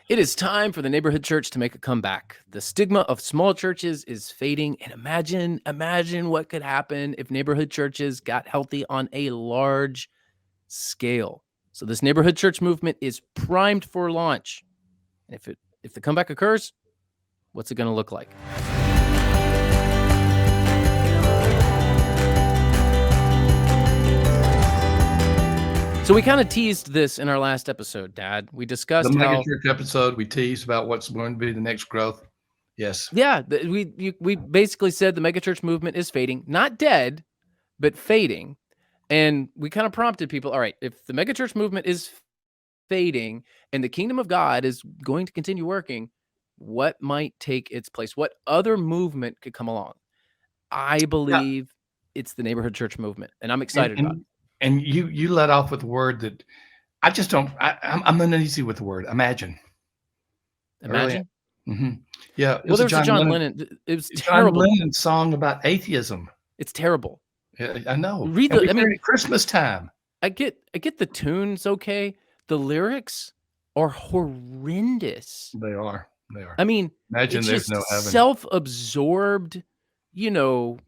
It is time for the neighborhood church to make a comeback. The stigma of small churches is fading, and imagine what could happen if neighborhood churches got healthy on a large scale. So this neighborhood church movement is primed for launch. And if the comeback occurs, what's it going to look like? So we kind of teased this in our last episode, Dad. We discussed The how megachurch episode, we teased about what's going to be the next growth. Yes. we basically said the megachurch movement is fading, not dead, but fading. And we kind of prompted people, all right, if the megachurch movement is fading and the kingdom of God is going to continue working, what might take its place? What other movement could come along? I believe it's the neighborhood church movement, and I'm excited about it. And you let off with a word that I just don't. I'm uneasy with the word imagine. Imagine. Yeah. Well, there's a John Lennon. It was John terrible. Lennon song about atheism. It's terrible. Yeah, I know. Read And the. we heard it at Christmas time. I get the tunes okay. The lyrics are horrendous. They are. I mean, Imagine it's there's just no heaven. self-absorbed,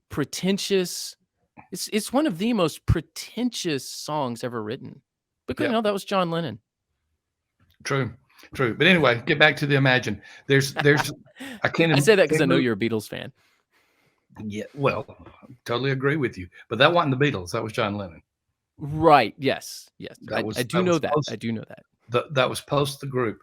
pretentious. It's one of the most pretentious songs ever written. But that was John Lennon. True. But anyway, get back to the imagine. There's I can't. I say that because I know you're a Beatles fan. Yeah, well, I totally agree with you. But that wasn't the Beatles. That was John Lennon. Right. Yes. I do know that. I do know that. That was post the group.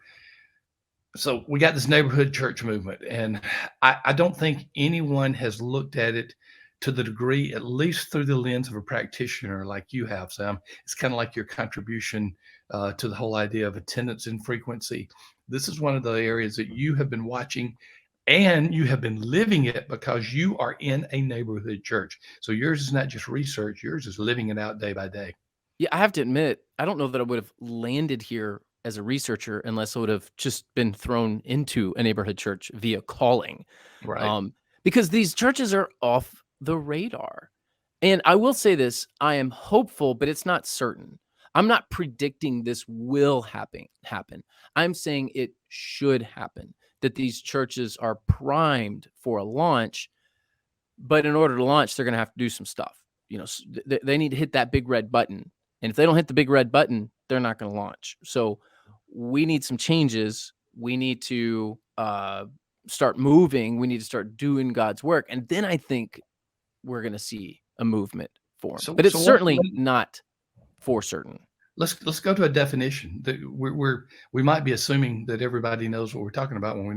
So we got this neighborhood church movement, and I don't think anyone has looked at it to the degree, at least through the lens of a practitioner like you have, Sam. It's kind of like your contribution to the whole idea of attendance and frequency. This is one of the areas that you have been watching, and you have been living it because you are in a neighborhood church. So yours is not just research, yours is living it out day by day. Yeah, I have to admit, I don't know that I would have landed here as a researcher unless I would have just been thrown into a neighborhood church via calling. Right. Because these churches are off the radar. And I will say this, I am hopeful, but it's not certain. I'm not predicting this will happen. I'm saying it should happen, that these churches are primed for a launch. But in order to launch, they're going to have to do some stuff. They need to hit that big red button. And if they don't hit the big red button, they're not going to launch. So we need some changes. We need to start moving. We need to start doing God's work. And then I think we're going to see a movement form. But it's certainly not for certain. Let's go to a definition. We might be assuming that everybody knows what we're talking about when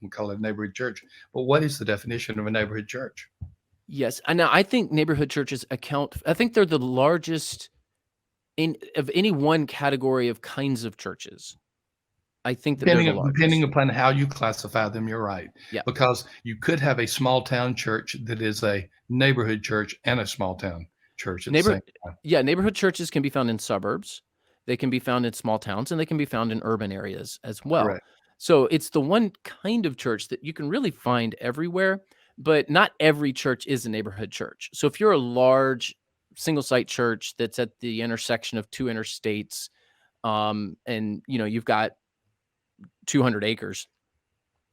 we call it a neighborhood church. But what is the definition of a neighborhood church? Yes. And now I think neighborhood churches I think they're the largest of any one category of kinds of churches. I think that depending upon how you classify them, you're right. Yeah. Because you could have a small town church that is a neighborhood church and a small town church at the same time. Yeah, neighborhood churches can be found in suburbs, they can be found in small towns, and they can be found in urban areas as well. Correct. So it's the one kind of church that you can really find everywhere, but not every church is a neighborhood church. So if you're a large single-site church that's at the intersection of two interstates, and you've got 200 acres,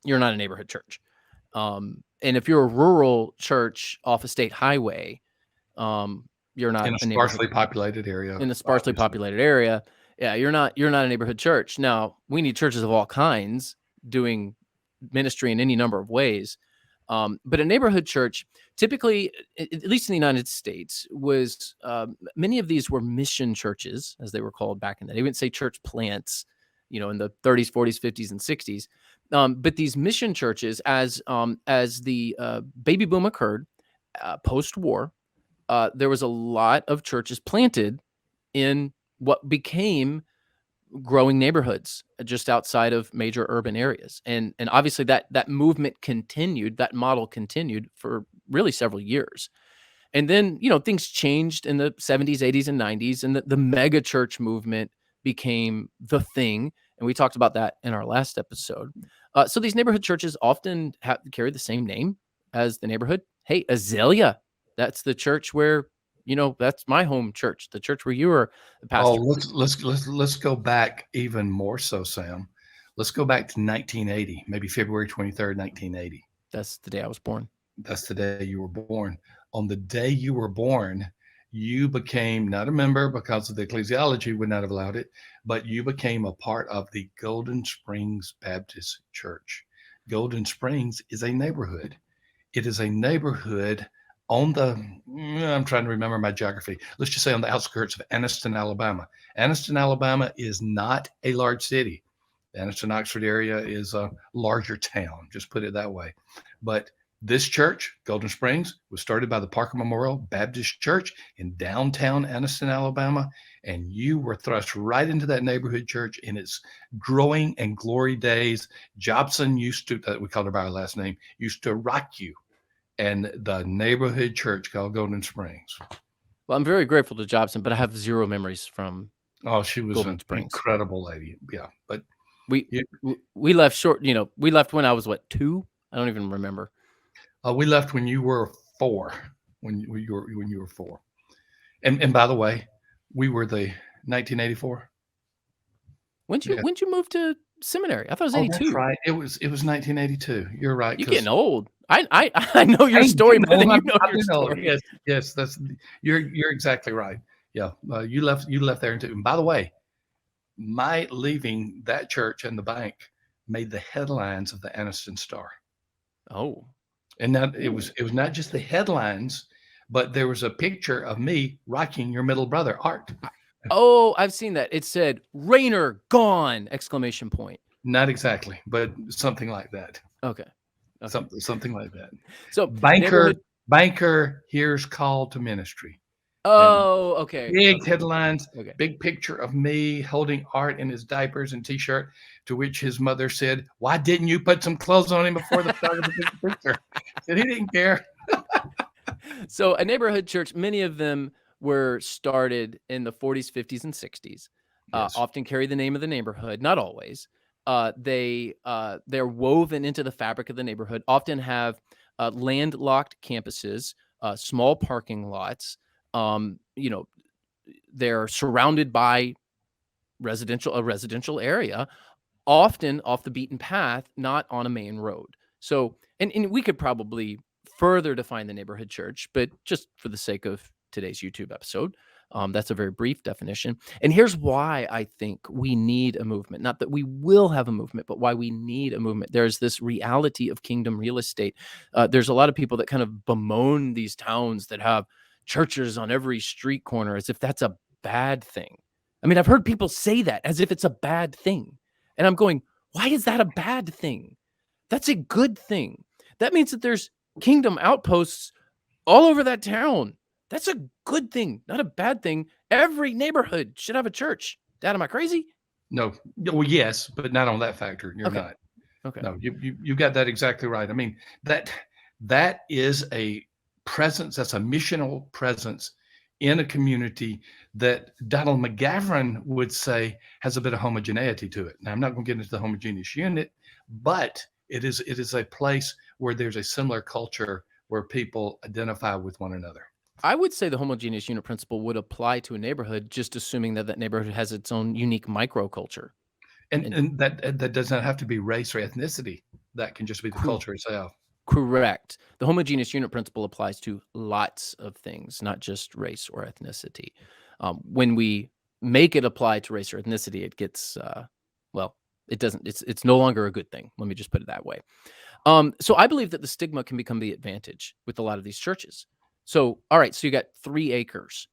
you're not a neighborhood church. And if you're a rural church off a state highway, you're not in a sparsely populated area. In a sparsely populated area, yeah, you're not a neighborhood church. Now, we need churches of all kinds doing ministry in any number of ways. But a neighborhood church, typically, at least in the United States, was many of these were mission churches, as they were called back in the day. We wouldn't say church plants, in the 30s, 40s, 50s, and 60s. But these mission churches, as the baby boom occurred post-war, there was a lot of churches planted in what became growing neighborhoods just outside of major urban areas. And obviously that movement continued, that model continued for really several years. And then, things changed in the 70s, 80s, and 90s, and the mega church movement became the thing. And we talked about that in our last episode. So these neighborhood churches often carry the same name as the neighborhood. Hey, Azalea, that's the church where, that's my home church, the church where you were the pastor. Oh, let's go back even more so, Sam. Let's go back to 1980, maybe February 23rd, 1980. That's the day I was born. That's the day you were born. On the day you were born, you became not a member because of the ecclesiology would not have allowed it, but you became a part of the Golden Springs Baptist Church. Golden Springs is a neighborhood. It is a neighborhood on the, I'm trying to remember my geography. Let's just say on the outskirts of Anniston, Alabama. Anniston, Alabama is not a large city. The Anniston Oxford area is a larger town, just put it that way. But this church, Golden Springs, was started by the Parker Memorial Baptist Church in downtown Anniston, Alabama. And you were thrust right into that neighborhood church in its growing and glory days. Jobson used to, we called her by her last name, used to rock you. And the neighborhood church called Golden Springs. Well, I'm very grateful to Jobson, but I have zero memories from. Oh, she was Golden an Springs. incredible lady. Yeah, but we left short. We left when I was what, 2? I don't even remember. We left when you were 4. When you were 4. And by the way, we were the 1984. When you move to seminary? I thought it was 82. That's right. It was 1982. You're right. You're getting old. I know your story better than you know your story. Yes, that's you're exactly right. Yeah, you left there too. And by the way, my leaving that church and the bank made the headlines of the Anniston Star. Oh, and that it was not just the headlines, but there was a picture of me rocking your middle brother, Art. Oh, I've seen that. It said "Rainer gone!" exclamation point. Not exactly, but something like that. Okay. Something like that. So banker here's call to ministry. Oh, okay. Big headlines, big picture of me holding Art in his diapers and t-shirt, to which his mother said, "Why didn't you put some clothes on him before the photographer took the picture?" Said he didn't care. So a neighborhood church, many of them were started in the 40s, 50s, and 60s. Yes. Often carry the name of the neighborhood, not always. They're woven into the fabric of the neighborhood, often have landlocked campuses, small parking lots. They're surrounded by a residential area, often off the beaten path, not on a main road. So, and we could probably further define the neighborhood church, but just for the sake of today's YouTube episode, that's a very brief definition. And here's why I think we need a movement. Not that we will have a movement, but why we need a movement. There's this reality of kingdom real estate. There's a lot of people that kind of bemoan these towns that have churches on every street corner as if that's a bad thing. I mean, I've heard people say that as if it's a bad thing. And I'm going, why is that a bad thing? That's a good thing. That means that there's kingdom outposts all over that town. That's a good thing, not a bad thing. Every neighborhood should have a church. Dad, am I crazy? No. Well, yes, but not on that factor. You're not. Okay. No, you got that exactly right. I mean, that is a presence. That's a missional presence in a community that Donald McGavran would say has a bit of homogeneity to it. Now, I'm not going to get into the homogeneous unit, but it is a place where there's a similar culture where people identify with one another. I would say the homogeneous unit principle would apply to a neighborhood, just assuming that neighborhood has its own unique microculture. And that does not have to be race or ethnicity. That can just be the culture itself. Correct. The homogeneous unit principle applies to lots of things, not just race or ethnicity. When we make it apply to race or ethnicity, it gets, it doesn't, it's no longer a good thing. Let me just put it that way. So I believe that the stigma can become the advantage with a lot of these churches. So, all right, so you got 3 acres.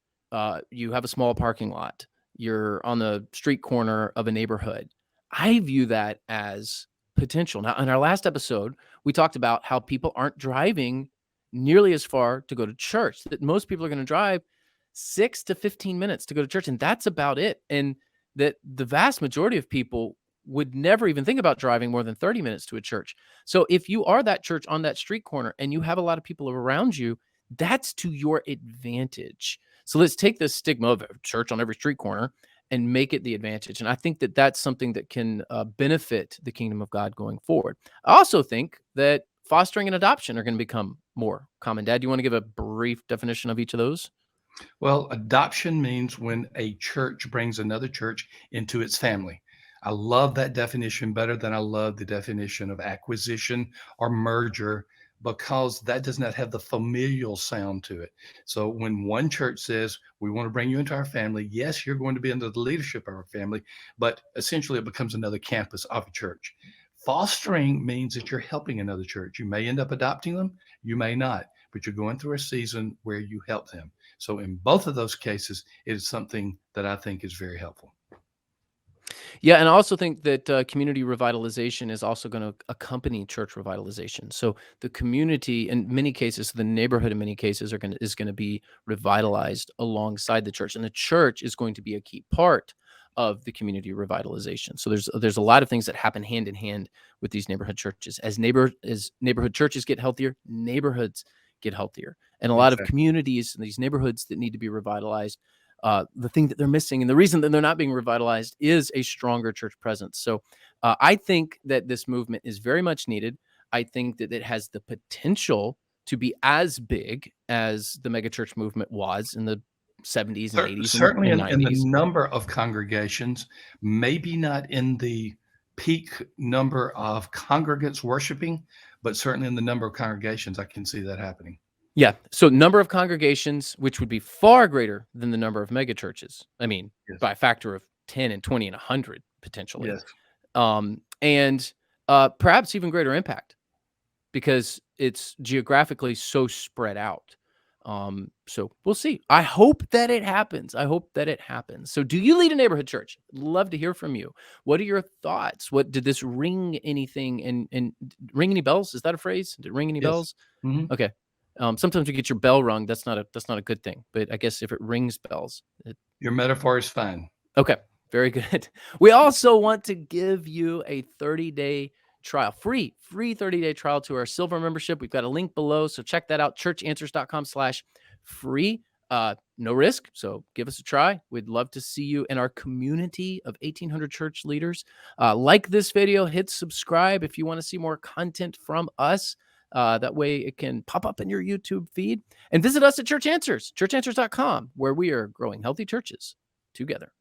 You have a small parking lot. You're on the street corner of a neighborhood. I view that as potential. Now, in our last episode, we talked about how people aren't driving nearly as far to go to church, that most people are going to drive 6 to 15 minutes to go to church, and that's about it. And that the vast majority of people would never even think about driving more than 30 minutes to a church. So if you are that church on that street corner and you have a lot of people around you, that's to your advantage. So let's take this stigma of a church on every street corner and make it the advantage. And I think that that's something that can benefit the kingdom of God going forward. I also think that fostering and adoption are going to become more common. Dad, do you want to give a brief definition of each of those? Well, adoption means when a church brings another church into its family. I love that definition better than I love the definition of acquisition or merger because that does not have the familial sound to it. So when one church says, we want to bring you into our family, yes, you're going to be under the leadership of our family, but essentially it becomes another campus of a church. Fostering means that you're helping another church. You may end up adopting them, you may not, but you're going through a season where you help them. So in both of those cases, it is something that I think is very helpful. Yeah, and I also think that community revitalization is also going to accompany church revitalization. So the community, in many cases, the neighborhood, in many cases, is going to be revitalized alongside the church, and the church is going to be a key part of the community revitalization. So there's a lot of things that happen hand in hand with these neighborhood churches. As neighborhood churches get healthier, neighborhoods get healthier, and a lot of Exactly. communities and these neighborhoods that need to be revitalized, the thing that they're missing and the reason that they're not being revitalized is a stronger church presence. So I think that this movement is very much needed. I think that it has the potential to be as big as the megachurch movement was in the 70s and 80s Certainly and in the 90s. number of congregations, maybe not in the peak number of congregants worshiping, but certainly in the number of congregations, I can see that happening. Yeah. So number of congregations, which would be far greater than the number of megachurches. I mean, Yes. by a factor of 10 and 20 and 100 potentially. Yes. And perhaps even greater impact, because it's geographically so spread out. So we'll see. I hope that it happens. I hope that it happens. So do you lead a neighborhood church? Love to hear from you. What are your thoughts? What did this ring anything and ring any bells? Is that a phrase? Did it ring any Yes. bells? Mhm. Okay. Sometimes you get your bell rung. That's not a good thing. But I guess if it rings bells, Your metaphor is fine. okay, very good. We also want to give you a 30-day trial, free 30-day trial to our silver membership. We've got a link below, so check that out, churchanswers.com/free. No risk, so give us a try. We'd love to see you in our community of 1,800 church leaders. Like this video, hit subscribe if you want to see more content from us. That way it can pop up in your YouTube feed. And visit us at Church Answers, churchanswers.com, where we are growing healthy churches together.